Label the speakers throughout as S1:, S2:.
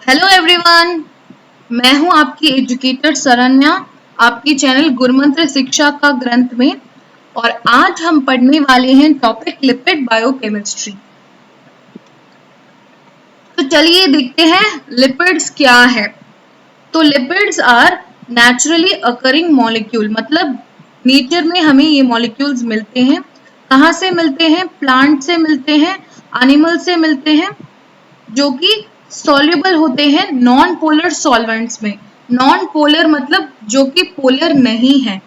S1: Hello everyone, मैं हूं आपकी एजुकेटर सरन्या, आपकी चैनल गुरुमंत्र शिक्षा का ग्रंथ में। और आज हम पढ़ने वाले हैं टॉपिक लिपिड बायोकेमिस्ट्री। तो चलिए देखते हैं लिपिड्स क्या है। तो lipids are naturally occurring molecule, मतलब नेचर में हमें ये मॉलिक्यूल्स मिलते हैं। कहाँ से मिलते हैं? प्लांट से मिलते हैं, एनिमल से मिलते हैं, जो कि सॉल्युबल होते हैं नॉन पोलर सॉल्वेंट्स में। नॉन पोलर मतलब जो कि पोलर नहीं है।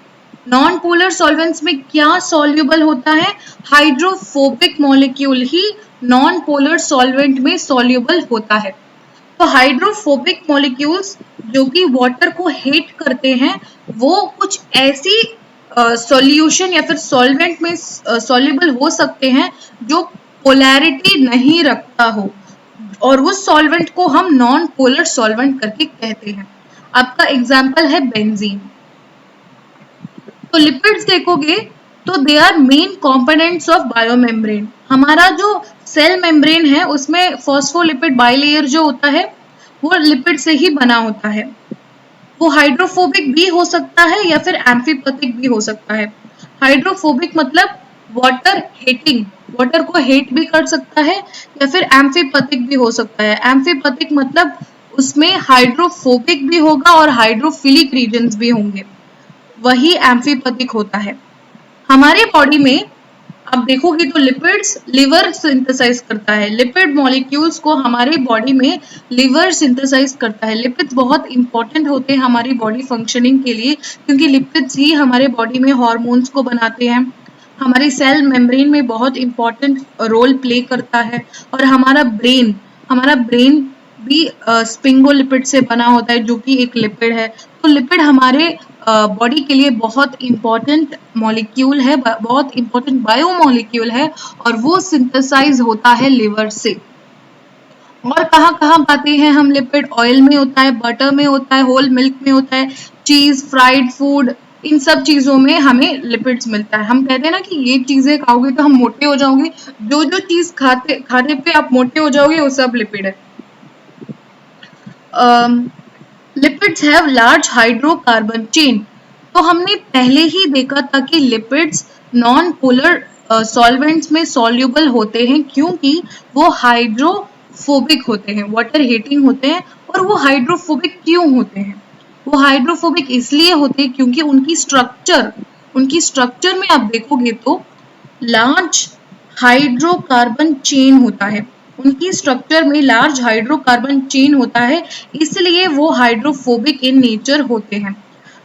S1: नॉन पोलर सॉल्वेंट्स में क्या सॉल्युबल होता है? हाइड्रोफोबिक मॉलिक्यूल ही नॉन पोलर सॉल्वेंट में सॉल्युबल होता है। तो हाइड्रोफोबिक मॉलिक्यूल्स जो कि वाटर को हेट करते हैं, वो कुछ ऐसी सॉल्यूशन या फिर सॉल्वेंट में सॉल्युबल हो सकते हैं जो पोलैरिटी नहीं रखता हो, और उस सॉल्वेंट को हम नॉन पोलर सॉल्वेंट करके कहते हैं। आपका एग्जाम्पल है बेंजीन। तो लिपिड्स देखोगे तो they are main components of biomembrane. हमारा जो सेल मेम्ब्रेन है उसमें फॉस्फोलिपिड बाइलेयर जो होता है वो लिपिड से ही बना होता है। वो हाइड्रोफोबिक भी हो सकता है या फिर एम्फीपैथिक भी हो सकता है। हाइड्रोफोबिक मतलब वाटर हेटिंग, वाटर को हेट भी कर सकता है, या फिर एम्फीपैथिक भी हो सकता है। एम्फीपैथिक मतलब उसमें हाइड्रोफोबिक भी होगा और हाइड्रोफिलिक रीजन्स भी होंगे, वही एम्फीपैथिक होता है। हमारे बॉडी में आप देखोगे तो लिपिड्स लिवर सिंथेसाइज करता है। लिपिड मॉलिक्यूल्स को हमारे बॉडी में लिवर सिंथेसाइज करता है। लिपिड्स बहुत इंपॉर्टेंट होते हैं हमारी बॉडी फंक्शनिंग के लिए, क्योंकि लिपिड्स ही हमारे बॉडी में हॉर्मोन्स को बनाते हैं, हमारी सेल मेम्ब्रेन में बहुत इंपॉर्टेंट रोल प्ले करता है। और हमारा ब्रेन भी स्पिंगोलिपिड से बना होता है, जो कि एक लिपिड है। तो लिपिड हमारे बॉडी के लिए बहुत इंपॉर्टेंट मॉलिक्यूल है, बहुत इंपॉर्टेंट बायोमॉलिक्यूल है, और वो सिंथेसाइज होता है लिवर से। और कहाँ कहाँ पाते हैं हम लिपिड? ऑयल में होता है, बटर में होता है, होल मिल्क में होता है, चीज, फ्राइड फूड, इन सब चीजों में हमें लिपिड्स मिलता है। हम कहते हैं ना कि ये चीजें खाओगे तो हम मोटे हो जाओगे। जो जो चीज खाने पे आप मोटे हो जाओगे वो सब लिपिड है। Lipids have large hydrocarbon chain. तो हमने पहले ही देखा था कि लिपिड्स नॉन पोलर सॉल्वेंट्स में सॉल्युबल होते हैं, क्योंकि वो हाइड्रोफोबिक होते हैं, वाटर हेटिंग होते हैं। और वो हाइड्रोफोबिक क्यों होते हैं? वो हाइड्रोफोबिक इसलिए होते हैं क्योंकि उनकी स्ट्रक्चर में आप देखोगे तो लार्ज हाइड्रोकार्बन चेन होता है। उनकी स्ट्रक्चर में लार्ज हाइड्रोकार्बन चेन होता है, इसलिए वो हाइड्रोफोबिक इन नेचर होते हैं।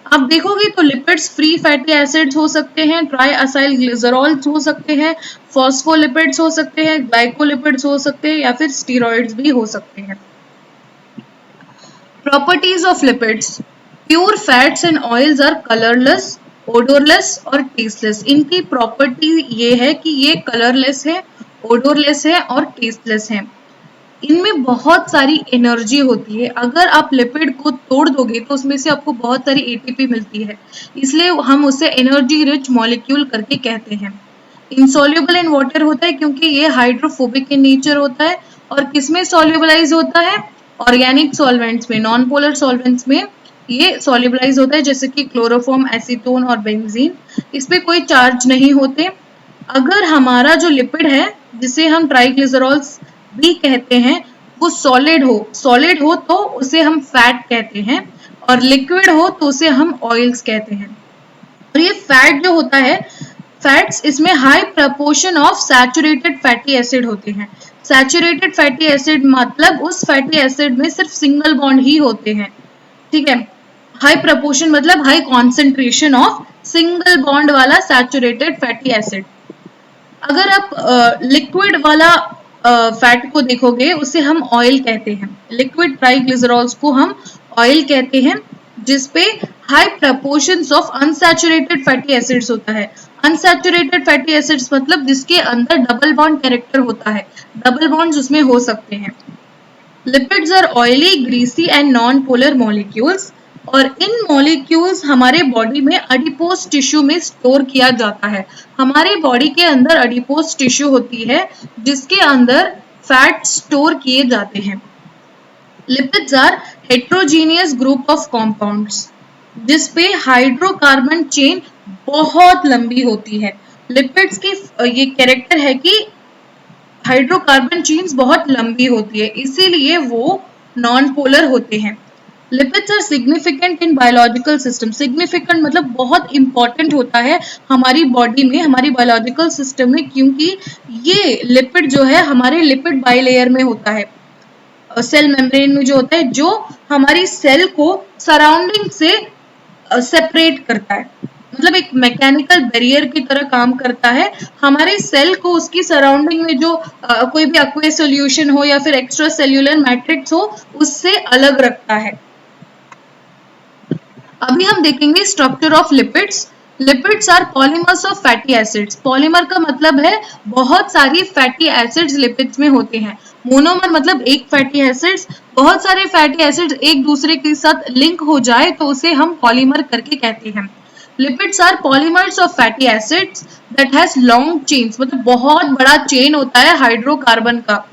S1: आप देखोगे तो लिपिड्स फ्री फैटी एसिड्स हो सकते हैं, ट्राई असाइल ग्लिसरॉल्स हो सकते हैं, फॉस्फोलिपिड्स हो सकते हैं, ग्लाइकोलिपिड्स हो सकते हैं, या फिर स्टीरॉइड्स भी हो सकते हैं। Properties of lipids: pure fats and oils are colourless, odourless और टेस्टलेस। इनकी प्रॉपर्टी ये है कि ये कलरलेस है, ओडोरलेस है और टेस्टलेस है। इनमें बहुत सारी एनर्जी होती है। अगर आप लिपिड को तोड़ दोगे तो उसमें से आपको बहुत सारी एटीपी मिलती है, इसलिए हम उसे एनर्जी रिच मॉलिक्यूल करके कहते हैं। इनसॉल्युबल इन वाटर होता है क्योंकि ये हाइड्रोफोबिक इन नेचर होता है। और किसमें सॉल्युबलाइज होता है? ऑर्गेनिक सॉल्वेंट्स में, नॉन पोलर सॉल्वेंट्स में ये सॉल्युबलाइज होता है, जैसे कि क्लोरोफॉर्म, एसीटोन और बेंजीन। इस पे कोई चार्ज नहीं होते। अगर हमारा जो लिपिड है, जिसे हम ट्राइग्लिसरॉल्स भी कहते हैं, वो सॉलिड हो तो उसे हम फैट कहते हैं, और लिक्विड हो तो उसे हम ऑयल्स कहते हैं। और ये फैट जो होता है, फैट्स, इसमें high proportion of saturated fatty acid होते हैं। सैचुरेटेड फैटी एसिड मतलब उस फैटी एसिड में सिर्फ सिंगल बॉन्ड ही होते हैं, ठीक है। हाई प्रपोर्शन मतलब high concentration of single bond वाला सैचुरेटेड फैटी एसिड। अगर आप लिक्विड वाला फैट को देखोगे, उसे हम ऑयल कहते हैं। लिक्विड ट्राइग्लिसरॉल्स को हम ऑयल कहते हैं, जिसपे high proportions of unsaturated fatty acids होता है। अनसैचुरेटेड फैटी एसिड्स मतलब जिसके अंदर डबल बॉन्ड कैरेक्टर होता है, डबल बॉन्ड्स उसमें हो सकते हैं। Lipids are oily, greasy and non polar molecules, और इन मॉलिक्यूल्स हमारे बॉडी में एडिपोज टिश्यू में स्टोर किया जाता है। हमारे बॉडी के अंदर एडिपोज टिश्यू होती है जिसके अंदर फैट स्टोर किए जाते हैं। Lipids are heterogeneous group of compounds जिसपे हाइड्रोकार्बन चेन बहुत लंबी होती है। लिपिड्स की ये कैरेक्टर है कि हाइड्रोकार्बन चेन्स बहुत लंबी होती है, इसीलिए वो नॉन पोलर होते हैं। Lipids are significant in biological system. Significant मतलब बहुत इंपॉर्टेंट होता है हमारी बॉडी में, हमारी बायोलॉजिकल सिस्टम में, क्योंकि ये लिपिड जो है हमारे लिपिड बाइलेयर में होता है, सेल मेम्ब्रेन में जो होता है, जो हमारी सेल को सराउंडिंग से सेपरेट करता है, मतलब एक मैकेनिकल बैरियर की तरह काम करता है। हमारे सेल को उसकी सराउंडिंग में जो कोई भी एक्वस सॉल्यूशन हो या फिर एक्स्ट्रा सेल्यूलर मैट्रिक्स हो उससे अलग रखता है। अभी हम देखेंगे structure of lipids. Lipids are polymers of fatty acids. Polymer का मतलब है बहुत सारी फैटी एसिड्स लिपिड्स में होते हैं। मोनोमर मतलब एक फैटी एसिड्स, बहुत सारे फैटी एसिड्स एक दूसरे के साथ लिंक हो जाए तो उसे हम पॉलीमर करके कहते हैं। Lipids are polymers of fatty acids that has long chains, मतलब बहुत बड़ा चेन होता है हाइड्रोकार्बन का।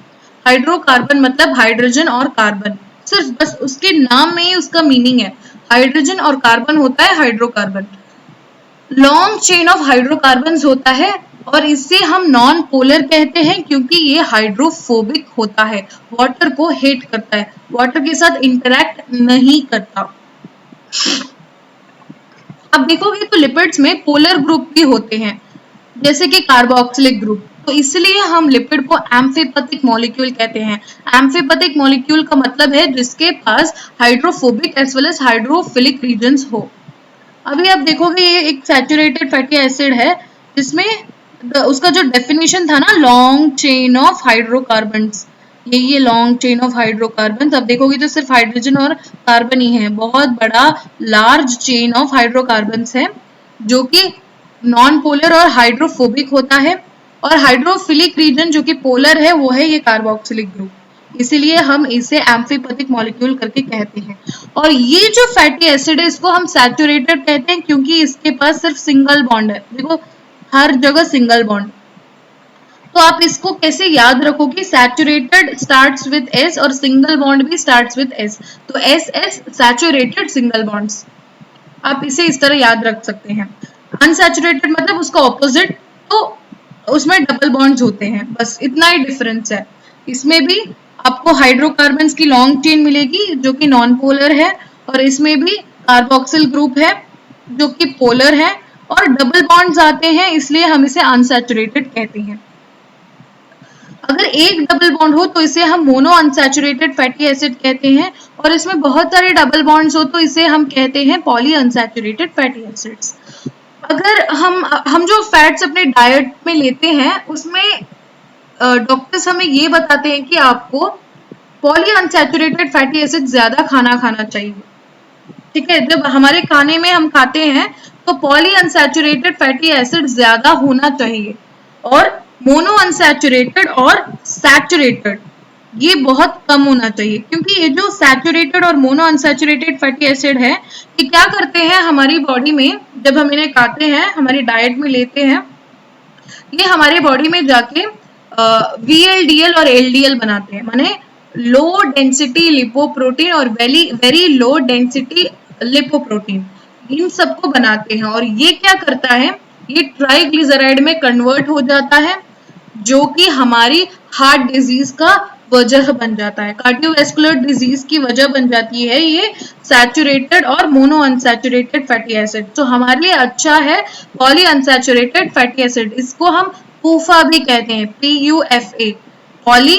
S1: हाइड्रोकार्बन मतलब हाइड्रोजन और कार्बन, सिर्फ बस उसके नाम में ही उसका मीनिंग है, हाइड्रोजन और कार्बन होता है hydrocarbon. Long chain of hydrocarbon होता है और इसे हम नॉन पोलर कहते हैं क्योंकि ये हाइड्रोफोबिक होता है, वाटर को हेट करता है, वाटर के साथ इंटरैक्ट नहीं करता। अब देखोगे तो लिपिड्स में पोलर ग्रुप भी होते हैं जैसे कि कार्बोक्सिलिक ग्रुप, तो इसलिए हम लिपिड को एम्फीपैथिक मॉलिक्यूल कहते हैं। एम्फीपैथिक मॉलिक्यूल का मतलब है जिसके पास hydrophobic as well as hydrophilic regions हो। अभी आप देखोगे ये एक सैचुरेटेड फैटी एसिड है जिसमें उसका जो डेफिनेशन था ना, लॉन्ग चेन ऑफ हाइड्रोकार्बन्स, ये लॉन्ग चेन ऑफ हाइड्रोकार्बन्स। अब देखोगे तो सिर्फ हाइड्रोजन और कार्बन ही है, बहुत बड़ा लार्ज चेन ऑफ हाइड्रोकार्बन्स है जो कि नॉन पोलर और हाइड्रोफोबिक होता है। और हाइड्रोफिलिक रीजन जो कि पोलर है वो है ये कार्बोक्सिलिक ग्रुप, इसीलिए हम इसे एम्फीपैथिक मॉलिक्यूल करके कहते हैं। और ये जो फैटी एसिड है इसको हम सैचुरेटेड कहते हैं क्योंकि इसके पास सिर्फ सिंगल बॉन्ड है, देखो हर जगह सिंगल बॉन्ड। तो आप इसको कैसे याद रखोगे, सैचुरेटेड स्टार्ट्स विद एस और सिंगल बॉन्ड भी स्टार्ट्स विद एस, तो S S saturated single bonds, आप इसे इस तरह याद रख सकते हैं। अनसैचुरेटेड मतलब उसका ऑपोजिट, तो उसमें डबल बॉन्ड्स होते हैं, बस इतना ही डिफरेंस है। इसमें भी आपको हाइड्रोकार्बन्स की लॉन्ग चेन मिलेगी जो कि नॉन पोलर है, और इसमें भी कार्बोक्सिल ग्रुप है जो कि पोलर है, और डबल बॉन्ड्स आते हैं इसलिए हम इसे अनसैचुरेटेड कहते हैं। अगर एक डबल बॉन्ड हो तो इसे हम मोनो अनसैचुरेटेड फैटी एसिड कहते हैं, और इसमें बहुत सारे डबल बॉन्ड्स हो तो इसे हम कहते हैं पॉली अनसैचुरेटेड फैटी एसिड्स। अगर हम जो फैट्स अपने डाइट में लेते हैं उसमें डॉक्टर्स हमें ये बताते हैं कि आपको पॉली अनसैचुरेटेड फैटी एसिड ज्यादा खाना चाहिए, ठीक है। जब हमारे खाने में हम खाते हैं तो पॉली अनसैचुरेटेड फैटी एसिड ज्यादा होना चाहिए, और मोनो अनसैचुरेटेड और सैचुरेटेड ये बहुत कम होना चाहिए, क्योंकि ये जो सैचुरेटेड और मोनो अनसैचुरेटेड फैटी एसिड है ये क्या करते हैं हमारी बॉडी में, जब हम इन्हें खाते हैं हमारी डाइट में लेते हैं, ये हमारे बॉडी में जाके VLDL और LDL बनाते हैं, माने लो डेंसिटी लिपोप्रोटीन और वेरी लो डेंसिटी लिपोप्रोटीन, इन सबको बनाते हैं। और ये क्या करता है, ये ट्राइग्लिसराइड में कन्वर्ट हो जाता है जो कि हमारी हार्ट डिजीज का वजह बन जाता है, कार्डियोवैस्कुलर डिजीज की वजह बन जाती है ये सैचुरेटेड और मोनो अनसैचुरेटेड फैटी एसिड। तो हमारे लिए अच्छा है पॉली अनसैचुरेटेड फैटी एसिड, इसको हम PUFA भी कहते हैं, PUFA, poly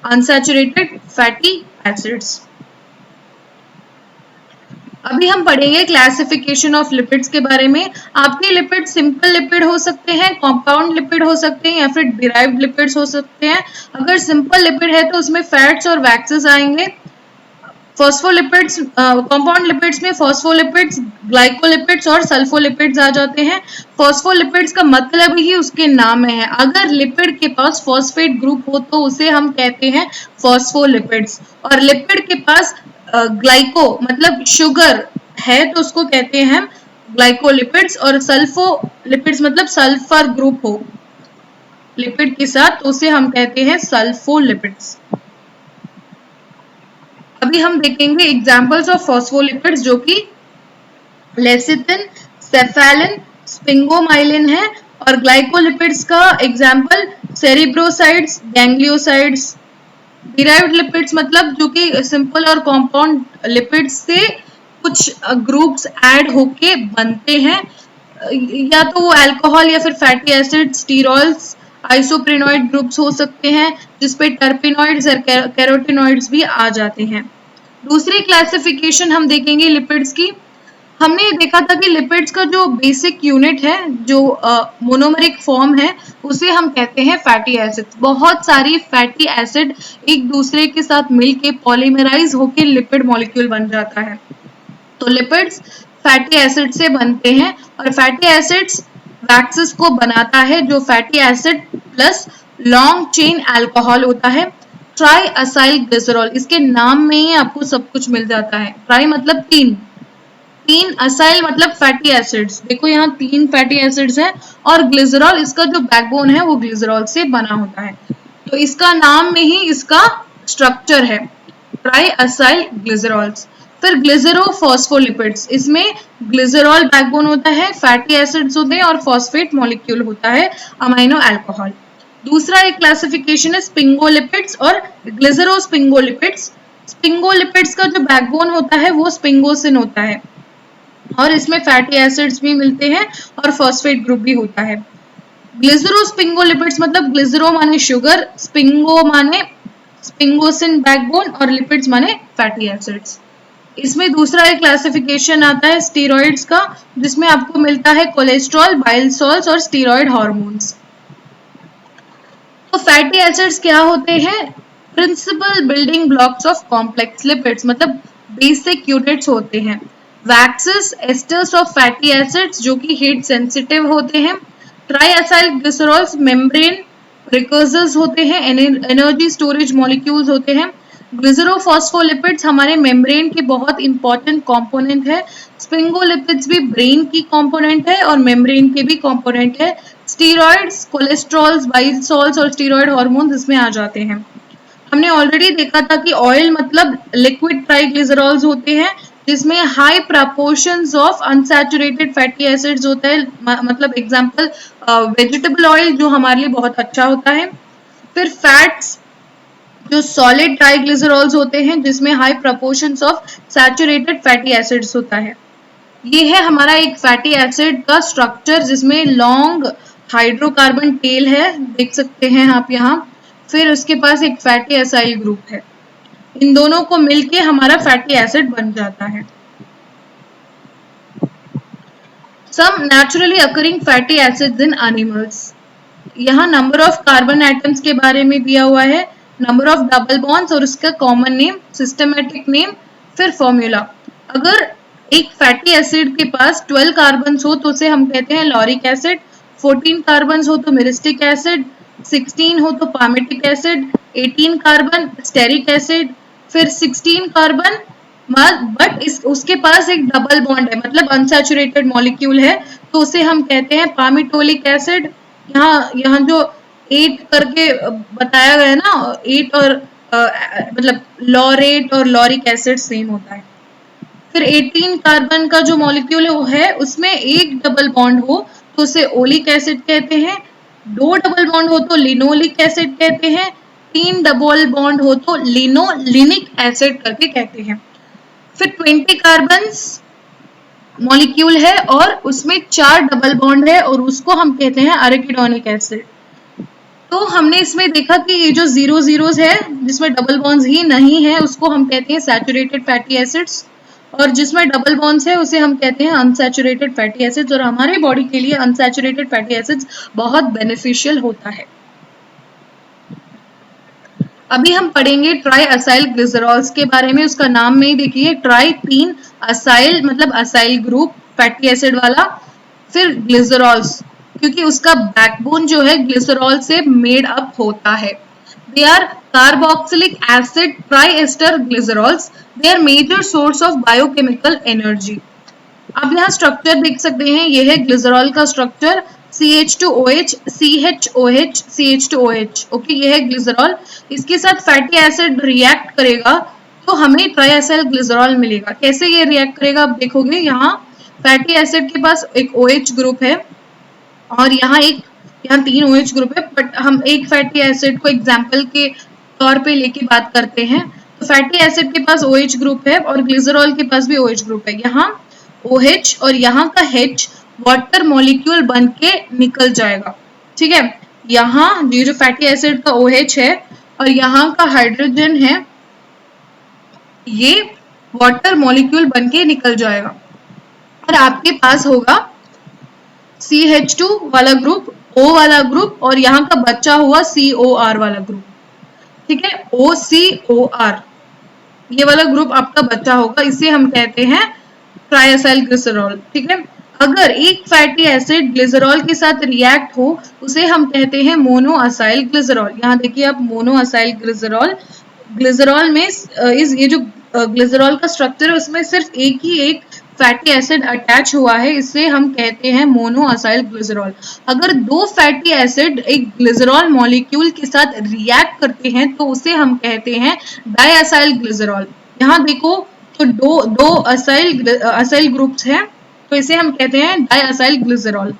S1: unsaturated fatty acids. अभी हम पढ़ेंगे क्लासिफिकेशन ऑफ लिपिड्स के बारे में। आपके लिपिड सिंपल लिपिड हो सकते हैं, कंपाउंड लिपिड हो सकते हैं, या फिर डिराइव्ड लिपिड्स हो सकते हैं। अगर सिंपल लिपिड है तो उसमें फैट्स और वैक्सेस आएंगे। फॉस्फोलिपिड्स, कंपाउंड लिपिड्स में फॉस्फोलिपिड्स, ग्लाइकोलिपिड्स और सल्फोलिपिड्स आ जाते हैं। फॉस्फोलिपिड्स का मतलब ही उसके नाम में है, अगर लिपिड के पास फॉस्फेट ग्रुप हो तो उसे हम कहते हैं फॉस्फोलिपिड्स, और लिपिड के पास ग्लाइको मतलब शुगर है तो उसको कहते हैं ग्लाइकोलिपिड्स, और सल्फोलिपिड्स मतलब सल्फर ग्रुप हो लिपिड के साथ तो उसे हम कहते हैं सल्फोलिपिड्स। अभी अभी हम देखेंगे एग्जांपल्स ऑफ फॉस्फोलिपिड्स जो कि लेसिथिन, सेफालिन, स्पिंगोमाइलिन है। और ग्लाइकोलिपिड्स का एग्जांपल सेरिब्रोसाइड्स, गैंग्लियोसाइड्स। डिराइव्ड लिपिड्स मतलब जो कि सिंपल और कॉम्पाउंड लिपिड्स से कुछ ग्रुप्स ऐड होके बनते हैं, या तो वो अल्कोहल या फिर फैटी एसिड, स्टीरॉल्स, आइसोप्रेनोइड ग्रुप्स हो सकते हैं जिसपे टर्पेनोइड्स और कैरोटिनोइड्स भी आ जाते हैं। दूसरी क्लासिफिकेशन हम देखेंगे लिपिड्स की। हमने ये देखा था कि लिपिड्स का जो बेसिक यूनिट है, जो मोनोमरिक फॉर्म है, उसे हम कहते हैं फैटी एसिड्स। बहुत सारी फैटी एसिड एक दूसरे के साथ मिलके पॉलीमराइज होकर लिपिड मॉलिक्यूल बन जाता है। तो लिपिड्स फैटी एसिड से बनते हैं और फैटी एसिड्स वैक्सेस को बनाता है जो fatty acid plus long chain alcohol होता है। ट्राई असाइल ग्लिसरॉल, इसके नाम में ही आपको सब कुछ मिल जाता है। ट्राई मतलब तीन, असाइल मतलब फैटी एसिड्स। देखो यहाँ 3 फैटी एसिड्स हैं और ग्लिसरॉल इसका जो बैकबोन है वो ग्लिसरॉल से बना होता है। तो इसका नाम में ही इसका स्ट्रक्चर है, ट्राई असाइल ग्लिसरॉल्स। फिर ग्लिसरोफॉस्फोलिपिड्स, इसमें ग्लिसरॉल बैकबोन होता है, फैटी एसिड्स होते हैं और फॉस्फेट मॉलिक्यूल होता है, अमाइनो अल्कोहल। दूसरा एक क्लासिफिकेशन है स्पिंगोलिपिड्स और ग्लिसरोस्पिंगोलिपिड्स। स्पिंगोलिपिड्स का जो बैकबोन होता है वो स्पिंगोसिन होता है और इसमें फैटी एसिड्स भी मिलते हैं और फॉस्फेट ग्रुप भी होता है। ग्लिसरोस्पिंगोलिपिड्स मतलब ग्लिसरो माने शुगर, स्पिंगो माने स्पिंगोसिन बैकबोन और लिपिड्स माने फैटी एसिड्स। इसमें दूसरा एक क्लासिफिकेशन आता है स्टीरॉइड्स का, जिसमें आपको मिलता है कोलेस्ट्रॉल, बाइल सॉल्ट्स और स्टीरॉइड हार्मोन्स। तो फैटी एसिड्स क्या होते हैं? Principal building blocks of complex lipids, मतलब बेसिक यूनिट्स होते हैं। Waxes, esters of fatty acids जो कि हीट सेंसिटिव होते हैं। Triacylglycerols membrane precursors होते हैं, एनर्जी स्टोरेज मॉलिक्यूल्स होते हैं। ग्लिसरोफॉस्फोलिपिड्स हमारे मेम्ब्रेन के बहुत इंपॉर्टेंट कंपोनेंट है। स्पिंगोलिपिड्स भी ब्रेन की कंपोनेंट है और मेम्ब्रेन के भी कंपोनेंट है। स्टीरॉइड्स, कोलेस्ट्रॉल्स, बाइल सॉल्ट्स और स्टीरॉइड हार्मोन्स इसमें आ जाते हैं। हमने ऑलरेडी देखा था कि ऑयल मतलब लिक्विड ट्राइग्लिसरॉल्स होते हैं जिसमें high proportions of unsaturated fatty acids होता है, मतलब एग्जांपल वेजिटेबल ऑयल जो हमारे लिए बहुत अच्छा होता है। फिर फैट्स जो सॉलिड ट्राइग्लिसरॉल्स होते हैं जिसमें high proportions of saturated fatty acids होता है। ये है हमारा एक फैटी एसिड का स्ट्रक्चर जिसमें लॉन्ग हाइड्रोकार्बन टेल है, देख सकते हैं आप यहाँ। फिर उसके पास एक फैटी एसाइल ग्रुप है, इन दोनों को मिलके हमारा फैटी एसिड बन जाता है। सम नेचुरली अकरिंग फैटी एसिड्स इन एनिमल्स, यहाँ नंबर ऑफ कार्बन एटम्स के बारे में दिया हुआ है, नंबर ऑफ डबल बॉन्ड्स और उसका कॉमन नेम, सिस्टमेटिक नेम, फिर फॉर्मूला। अगर एक फैटी एसिड के पास 12 कार्बन हो तो उसे हम कहते हैं लॉरिक एसिड, 14 कार्बन हो तो मिरिस्टिक एसिड, 16 हो तो palmitic acid, 18 carbon stearic acid, फिर 16 कार्बन बट उसके पास एक डबल बॉन्ड है मतलब अनसैचुरेटेड मॉलिक्यूल है तो उसे हम कहते हैं पामिटोलिक एसिड। यहाँ जो 8 करके बताया गया है ना, 8 और मतलब लॉरेट और लॉरिक एसिड सेम होता है। फिर 18 कार्बन का जो मॉलिक्यूल है उसमें एक डबल बॉन्ड हो तो उसे ओलिक एसिड कहते हैं, 2 डबल बॉन्ड हो तो लिनोलिक एसिड कहते हैं, 3 डबल बॉन्ड हो तो लिनोलिनिक एसिड करके कहते हैं। फिर 20 कार्बन मॉलिक्यूल है और उसमें 4 डबल बॉन्ड है और उसको हम कहते हैं अरेकिडोनिक एसिड। तो हमने इसमें देखा कि ये जो 0 जीरोस है जिसमें डबल बॉन्ड्स ही नहीं है उसको हम कहते हैं सैचुरेटेड फैटी एसिड्स और जिसमें डबल बॉन्ड्स है उसे हम कहते हैं अनसैचुरेटेड फैटी एसिड्स। और हमारे बॉडी के लिए अनसैचुरेटेड फैटी एसिड्स बहुत बेनिफिशियल होता है। अभी हम पढ़ेंगे ट्राई असाइल ग्लिसरॉल्स के बारे में। उसका नाम में ही देखिए ट्राई 3, असाइल मतलब असाइल ग्रुप फैटी एसिड वाला, फिर ग्लिसरॉल्स क्योंकि उसका बैकबोन जो है ग्लिसरॉल से मेड अप होता है। They are carboxylic acid triester glycerols. They are major source of biochemical energy. अब यहाँ स्ट्रक्चर देख सकते हैं, ये है ग्लिसरॉल का structure CH2OH, CHOH, CH2OH। Okay, ये है ग्लिसरॉल। इसके साथ फैटी एसिड रिएक्ट करेगा तो हमें ट्राइएसाइल ग्लिसरॉल मिलेगा। कैसे ये रिएक्ट करेगा आप देखोगे, यहाँ फैटी एसिड के पास एक OH ग्रुप है और यहाँ 3 OH ग्रुप है, बट हम एक फैटी एसिड को एग्जाम्पल के तौर पे लेके बात करते हैं। तो फैटी एसिड के पास OH ग्रुप है और ग्लिसरॉल के पास भी OH ग्रुप है। यहाँ OH और यहाँ का H वाटर मॉलिक्यूल बन के निकल जाएगा, ठीक है। यहाँ ये जो फैटी एसिड का OH है और यहाँ का हाइड्रोजन है, ये वाटर मॉलिक्यूल बन के निकल जाएगा और आपके पास होगा CH2 वाला ग्रुप, O वाला ग्रुप और यहाँ का बचा हुआ COR वाला ग्रुप, ठीक है। OCOR ये वाला ग्रुप आपका बचा होगा, इसे हम कहते हैं ट्राइएसाइल ग्लिसरॉल, ठीक है। अगर एक फैटी एसिड ग्लिसरॉल के साथ रिएक्ट हो उसे हम कहते हैं मोनोअसाइल ग्लिसरॉल। यहाँ देखिए आप, मोनोअसाइल ग्लिसरॉल, ग्लिसरॉल में ये जो ग्लिसरॉल का स्ट्रक्चर है उसमें सिर्फ एक फैटी एसिड अटैच हुआ है, इसे हम कहते हैं मोनोअसाइल ग्लिसरॉल। अगर दो फैटी एसिड एक ग्लिसरॉल मॉलिक्यूल के साथ रिएक्ट करते हैं तो उसे हम कहते हैं डाइएसाइल ग्लिसरॉल। यहाँ देखो तो दो असाइल ग्रुप्स हैं, तो इसे हम कहते हैं डाइएसाइल ग्लिसरॉल।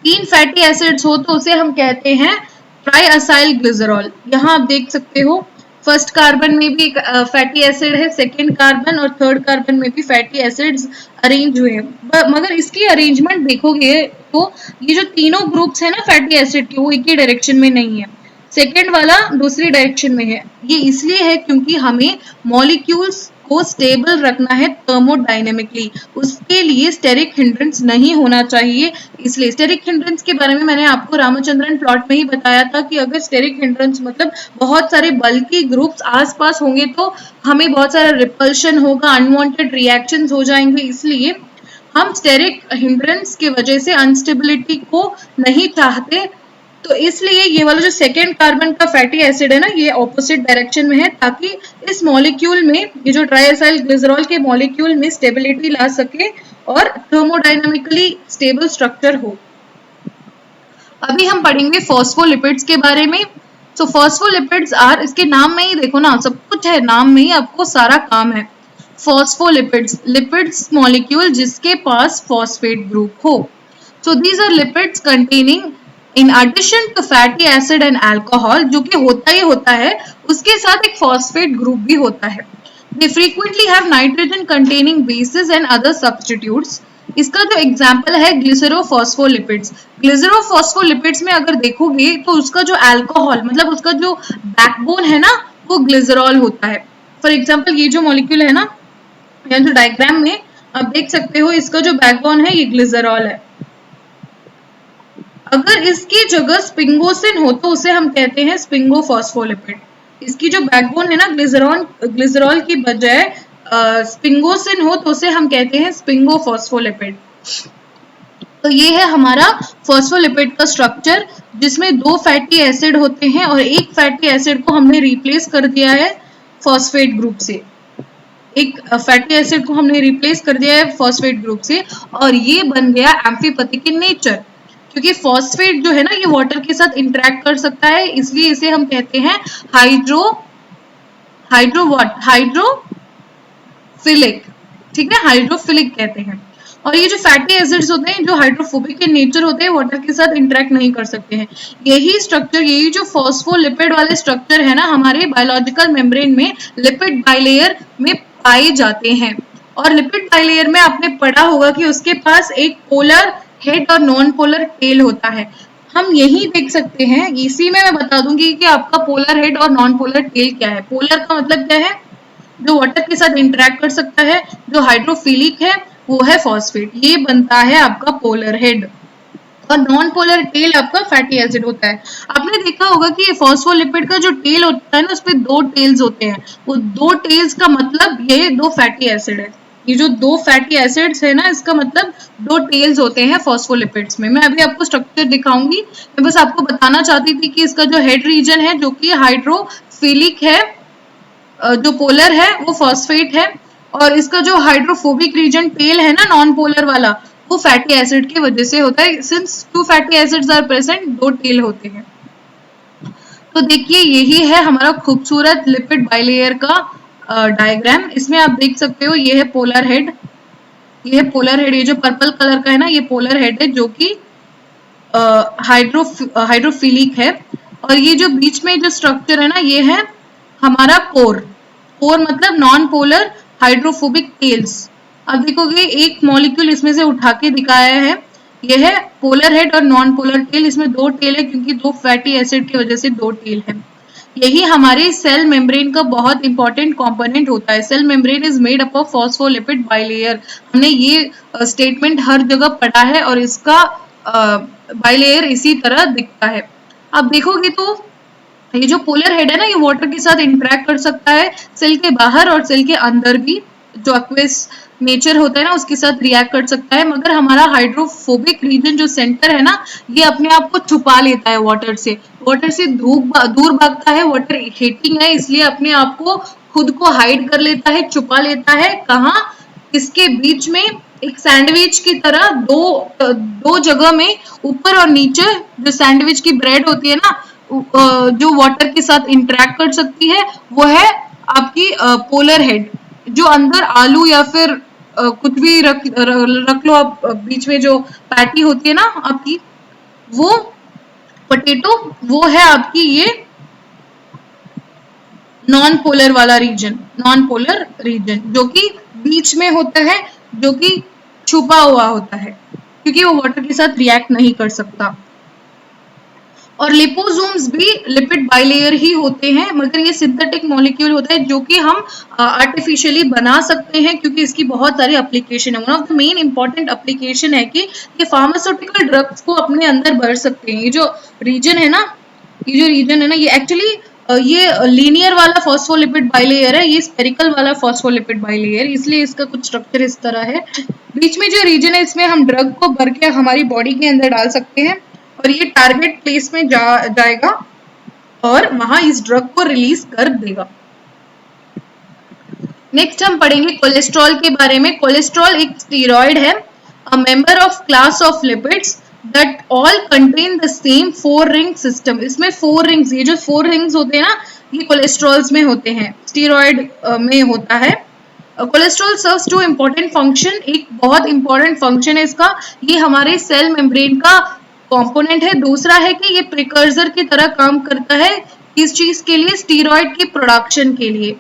S1: 3 फैटी एसिड्स हो तो उसे हम कहते हैं ट्राइएसाइल ग्लिसरॉल। यहाँ आप देख सकते हो फर्स्ट कार्बन में भी एक फैटी एसिड है, सेकेंड कार्बन और थर्ड कार्बन में भी फैटी एसिड्स अरेंज हुए हैं। मगर इसकी अरेंजमेंट देखोगे तो ये जो तीनों ग्रुप्स है ना फैटी एसिड के, वो एक ही डायरेक्शन में नहीं है, सेकेंड वाला दूसरी डायरेक्शन में है। ये इसलिए है क्योंकि हमें मॉलिक्यूल्स को स्टेबल रखना है थर्मोडायनेमिकली, उसके लिए स्टेरिक हिंड्रेंस नहीं होना चाहिए। इसलिए स्टेरिक हिंड्रेंस के बारे में मैंने आपको रामचंद्रन प्लॉट में ही बताया था कि अगर स्टेरिक हिंड्रेंस मतलब बहुत सारे बल्की ग्रुप्स आसपास होंगे तो हमें बहुत सारा रिपल्शन होगा, अनवांटेड रिएक्शंस हो जाएंगे। इसलिए हम स्टेरिक हिंड्रेंस की वजह से अनस्टेबिलिटी को नहीं चाहते, तो इसलिए ये वाला जो सेकेंड कार्बन का फैटी एसिड है ना, ये ऑपोजिट डायरेक्शन में है ताकि इस मॉलिक्यूल में, ये जो ट्राइएसाइल ग्लिसरॉल के मॉलिक्यूल में स्टेबिलिटी ला सके और थर्मोडायनामिकली स्टेबल स्ट्रक्चर हो। अभी हम पढ़ेंगे फॉस्फोलिपिड्स के बारे में। सो फॉस्फोलिपिड्स आर, इसके नाम में ही देखो ना, सब कुछ है नाम में ही, आपको सारा काम है। फॉस्फोलिपिड्स, लिपिड्स मॉलिक्यूल जिसके पास फॉस्फेट ग्रुप हो। So these are lipids containing in addition to fatty acid and alcohol, जो कि होता ही होता है, उसके साथ एक फॉस्फेट ग्रुप भी होता है। They frequently have nitrogen containing bases and other substituents. इसका जो एग्जाम्पल है ग्लिसरोफॉस्फोलिपिड्स। ग्लिसरोफॉस्फोलिपिड्स में अगर देखोगे तो उसका जो अल्कोहल मतलब उसका जो बैकबोन है ना, वो ग्लिसरॉल होता है। फॉर एग्जाम्पल ये जो मॉलिक्यूल है ना, यहाँ जो डायग्राम में आप देख सकते हो, इसका जो बैकबोन है ये ग्लिसरॉल है। अगर इसकी जगह स्पिंगोसिन हो तो उसे हम कहते हैं स्पिंगोफॉस्फोलिपिड। इसकी जो बैकबोन है ना ग्लिसरॉल की बजाय स्पिंगोसिन हो तो उसे हम कहते हैं स्पिंगोफॉस्फोलिपिड। तो ये है हमारा फॉस्फोलिपिड का स्ट्रक्चर, जिसमें 2 फैटी एसिड होते हैं और एक फैटी एसिड को हमने रिप्लेस कर दिया है फॉस्फेट ग्रुप से। एक फैटी एसिड को हमने रिप्लेस कर दिया है फॉस्फेट ग्रुप से और ये बन गया एम्फीपैथिक इन नेचर, क्योंकि फॉस्फेट जो है ना ये वाटर के साथ इंटरेक्ट कर सकता है, इसलिए इसे हम कहते हैं हाइड्रोफिलिक, ठीक है, हाइड्रोफिलिक कहते हैं। और ये जो फैटी एसिड्स होते हैं जो हाइड्रोफोबिक के नेचर होते हैं, वाटर के साथ इंटरेक्ट नहीं कर सकते हैं। यही स्ट्रक्चर, यही जो फॉस्फोलिपिड वाले स्ट्रक्चर है ना, हमारे बायोलॉजिकल मेम्ब्रेन में लिपिड बाइलेयर में पाए जाते हैं। और लिपिड बाइलेयर में आपने पढ़ा होगा कि उसके पास एक पोलर हेड और नॉन पोलर टेल होता है। हम यही देख सकते हैं, इसी में मैं बता दूंगी कि आपका पोलर हेड और नॉन पोलर टेल क्या है। पोलर का मतलब क्या है, जो वाटर के साथ इंटरेक्ट कर सकता है, जो हाइड्रोफिलिक है वो है फॉस्फेट, ये बनता है आपका पोलर हेड। और नॉन पोलर टेल आपका फैटी एसिड होता है। आपने देखा होगा कि फॉस्फोलिपिड का जो टेल होता है ना, उसपे 2 टेल्स होते हैं। वो 2 टेल्स का मतलब ये 2 फैटी एसिड है। ये जो 2 फैटी एसिड्स है ना, इसका मतलब 2 टेल्स होते हैं फॉस्फोलिपिड्स में। मैं अभी आपको स्ट्रक्चर दिखाऊंगी, मैं बस आपको बताना चाहती थी कि इसका जो हेड रीजन है जो कि हाइड्रोफिलिक है, जो पोलर है वो फॉस्फेट है, और इसका जो हाइड्रोफोबिक रीजन टेल है ना नॉन पोलर वाला, वो फैटी एसिड की वजह से होता है। Since 2 fatty acids are present, 2 tail होते हैं। तो देखिए यही है हमारा खूबसूरत लिपिड बाइलेयर का डायग्राम। इसमें आप देख सकते हो ये है पोलर हेड, ये है पोलर हेड, ये जो पर्पल कलर का है ना ये पोलर हेड है जो कि हाइड्रोफिलिक है। और ये जो बीच में जो स्ट्रक्चर है ना ये है हमारा कोर। कोर मतलब नॉन पोलर हाइड्रोफोबिक टेल्स। अब देखोगे एक मॉलिक्यूल इसमें से उठा के दिखाया है, यह है पोलर हेड और नॉन पोलर टेल। इसमें दो टेल है क्योंकि दो फैटी एसिड की वजह से दो टेल है। यही हमारे सेल मेम्ब्रेन का बहुत इंपॉर्टेंट कंपोनेंट होता है। Cell membrane is made up of phospholipid bilayer. हमने ये स्टेटमेंट हर जगह पढ़ा है और इसका बाइलेयर इसी तरह दिखता है। आप देखोगे तो ये जो पोलर हेड है ना ये वाटर के साथ इंटरेक्ट कर सकता है, सेल के बाहर और सेल के अंदर भी जो एक्वेस नेचर होता है ना उसके साथ रिएक्ट कर सकता है। मगर हमारा हाइड्रोफोबिक रीजन जो सेंटर है ना ये अपने आप को छुपा लेता है वाटर से दूर भागता है। वाटर हीटिंग है इसलिए अपने आप को खुद को हाइड कर लेता है, छुपा लेता है। कहाँ? इसके बीच में एक सैंडविच की तरह दो जगह में ऊपर और नीचे जो सैंडविच की ब्रेड होती है ना जो वाटर के साथ इंटरेक्ट कर सकती है वो है आपकी पोलर हेड। जो अंदर आलू या फिर कुछ भी रख लो आप, बीच में जो पैटी होती है ना आपकी वो पोटैटो, वो है आपकी ये नॉन पोलर वाला रीजन, नॉन पोलर रीजन जो कि बीच में होता है, जो कि छुपा हुआ होता है क्योंकि वो वाटर के साथ रिएक्ट नहीं कर सकता। और लिपोसोम्स भी लिपिड बाइलेयर ही होते हैं मगर ये सिंथेटिक मॉलिक्यूल होता है जो कि हम आर्टिफिशियली बना सकते हैं क्योंकि इसकी बहुत सारी एप्लीकेशन है। One of the main important application है कि ये फार्मास्यूटिकल ड्रग्स को अपने अंदर भर सकते हैं। ये जो रीजन है ना ये एक्चुअली ये लीनियर वाला फॉस्फोलिपिड बाइलेयर है, ये स्पेरिकल वाला फॉस्फोलिपिड बाइलेयर, इसलिए इसका कुछ स्ट्रक्चर इस तरह है। बीच में जो रीजन है इसमें हम ड्रग को भर के हमारी बॉडी के अंदर डाल सकते हैं और ये टारगेट प्लेस में जाएगा और वहां इस ड्रग को रिलीज कर देगा। नेक्स्ट हम पढ़ेंगे कोलेस्ट्रॉल के बारे में। कोलेस्ट्रॉल एक स्टीरॉयड है, a member of class of lipids that all contain the same 4 ring system. इसमें 4 रिंग्स, ये जो 4 रिंग्स होते हैं ना ये कोलेस्ट्रॉल्स में होते हैं, स्टीरॉयड में होता है। Cholesterol serves two important function, एक बहुत इंपॉर्टेंट फंक्शन है इसका, ये हमारे सेल मेम्ब्रेन का कंपोनेंट है। दूसरा है कि ये प्रिकर्सर की तरह काम करता है किस चीज के लिए? स्टीरॉयड के प्रोडक्शन के लिए।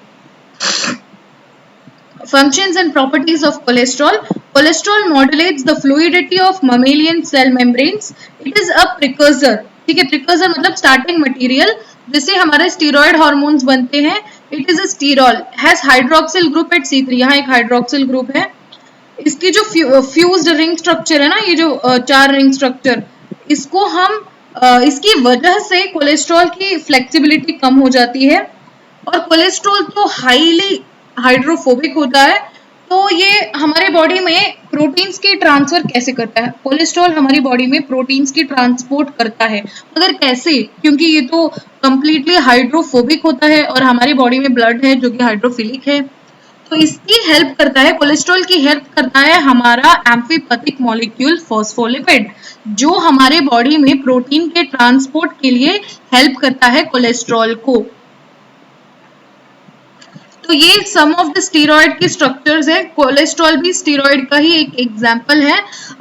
S1: Functions and properties of cholesterol. Cholesterol modulates the fluidity of mammalian cell membranes. It is a precursor. ठीक है, precursor मतलब starting material जिससे हमारे स्टीरॉयड हार्मोन्स बनते हैं। It is a sterol, has hydroxyl group at C3. यहाँ एक hydroxyl group है। इसकी जो फ्यूज्ड रिंग स्ट्रक्चर है ना, ये जो 4 रिंग स्ट्रक्चर, इसको हम इसकी वजह से कोलेस्ट्रॉल की फ्लेक्सिबिलिटी कम हो जाती है। और कोलेस्ट्रॉल तो हाईली हाइड्रोफोबिक होता है, तो ये हमारे बॉडी में प्रोटीन्स के ट्रांसफर कैसे करता है? कोलेस्ट्रॉल हमारी बॉडी में प्रोटीन्स की ट्रांसपोर्ट करता है, मगर कैसे? क्योंकि ये तो कंप्लीटली हाइड्रोफोबिक होता है और हमारी बॉडी में ब्लड है जो कि हाइड्रोफिलिक है, तो इसकी हेल्प करता है, कोलेस्ट्रॉल की हेल्प करता है हमारा एम्फीपैथिक मॉलिक्यूल फॉस्फोलिपिड, जो हमारे बॉडी में प्रोटीन के ट्रांसपोर्ट के लिए हेल्प करता है कोलेस्ट्रॉल को। तो ये सम ऑफ द स्टीरॉयड के स्ट्रक्चर्स है। कोलेस्ट्रॉल भी स्टीरॉयड का ही एक एग्जाम्पल है।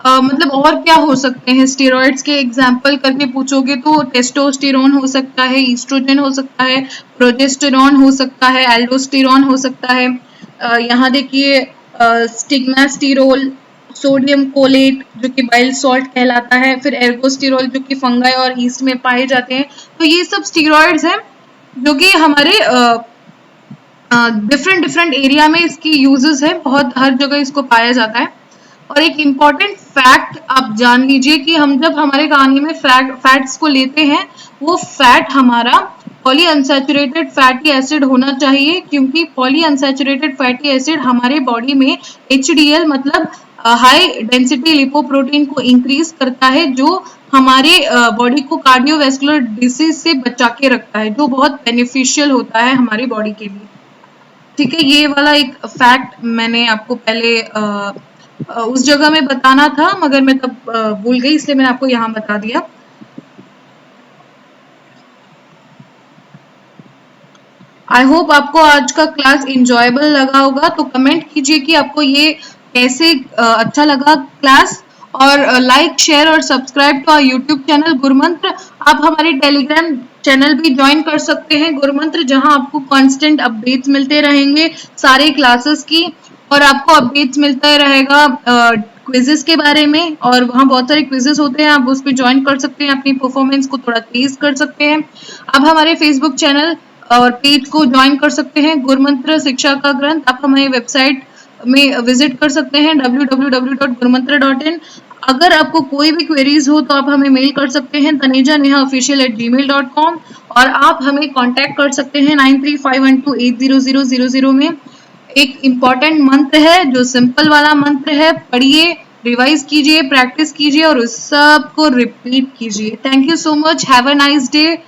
S1: मतलब और क्या हो सकते हैं स्टीरॉयड्स के एग्जाम्पल करके पूछोगे तो टेस्टोस्टेरोन हो सकता है, ईस्ट्रोजन हो सकता है, प्रोजेस्टेरॉन हो सकता है, एल्डोस्टेरॉन हो सकता है। यहाँ देखिए स्टिग्मास्टिरोल, सोडियम कोलेट जो कि बाइल सॉल्ट कहलाता है, फिर एर्गोस्टिरोल जो कि फंगाई और ईस्ट में पाए जाते हैं। तो ये सब स्टीरॉयड्स हैं जो कि हमारे डिफरेंट एरिया में इसकी यूजेस है, बहुत हर जगह इसको पाया जाता है। और एक इम्पॉर्टेंट फैक्ट आप जान लीजिए कि हम जब हमारे खाने में फैट्स को लेते हैं वो फैट हमारा पॉली अनसैचुरेटेड फैटी एसिड होना चाहिए, क्योंकि पॉली अनसैचुरेटेड फैटी एसिड हमारे बॉडी में HDL मतलब हाई डेंसिटी लिपोप्रोटीन को इंक्रीज करता है, जो हमारे बॉडी को कार्डियोवैस्कुलर डिसीज से बचा के रखता है, जो बहुत बेनिफिशियल होता है हमारी बॉडी के लिए। ठीक है, ये वाला एक फैक्ट मैंने आपको पहले उस जगह में बताना था मगर मैं तब भूल गई, इसलिए मैंने आपको यहाँ बता दिया। आई होप आपको आज का क्लास इंजॉयबल लगा होगा। तो कमेंट कीजिए कि आपको ये कैसे अच्छा लगा क्लास, और लाइक शेयर और subscribe to our YouTube channel Gurumantra. आप हमारे टेलीग्राम चैनल भी ज्वाइन कर सकते हैं गुरुमंत्र, जहां आपको कांस्टेंट अपडेट्स मिलते रहेंगे सारे क्लासेस की, और आपको अपडेट्स मिलता रहेगा क्विजेस के बारे में, और वहाँ बहुत सारे क्विजेस होते हैं, आप उस पर ज्वाइन कर सकते हैं, अपनी परफॉर्मेंस को थोड़ा तेज कर सकते हैं। आप हमारे फेसबुक चैनल और पेज को ज्वाइन कर सकते हैं गुरुमंत्र शिक्षा का ग्रंथ। आप हमारी वेबसाइट में विजिट कर सकते हैं www.gurumantra.in। अगर आपको कोई भी क्वेरीज हो तो आप हमें मेल कर सकते हैं tanejanehaofficial@gmail.com, और आप हमें कांटेक्ट कर सकते हैं 9351280000 में। एक इम्पॉर्टेंट मंत्र है जो सिंपल वाला मंत्र है, पढ़िए, रिवाइज कीजिए, प्रैक्टिस कीजिए और उस सब को रिपीट कीजिए। Thank you so much, have a nice day.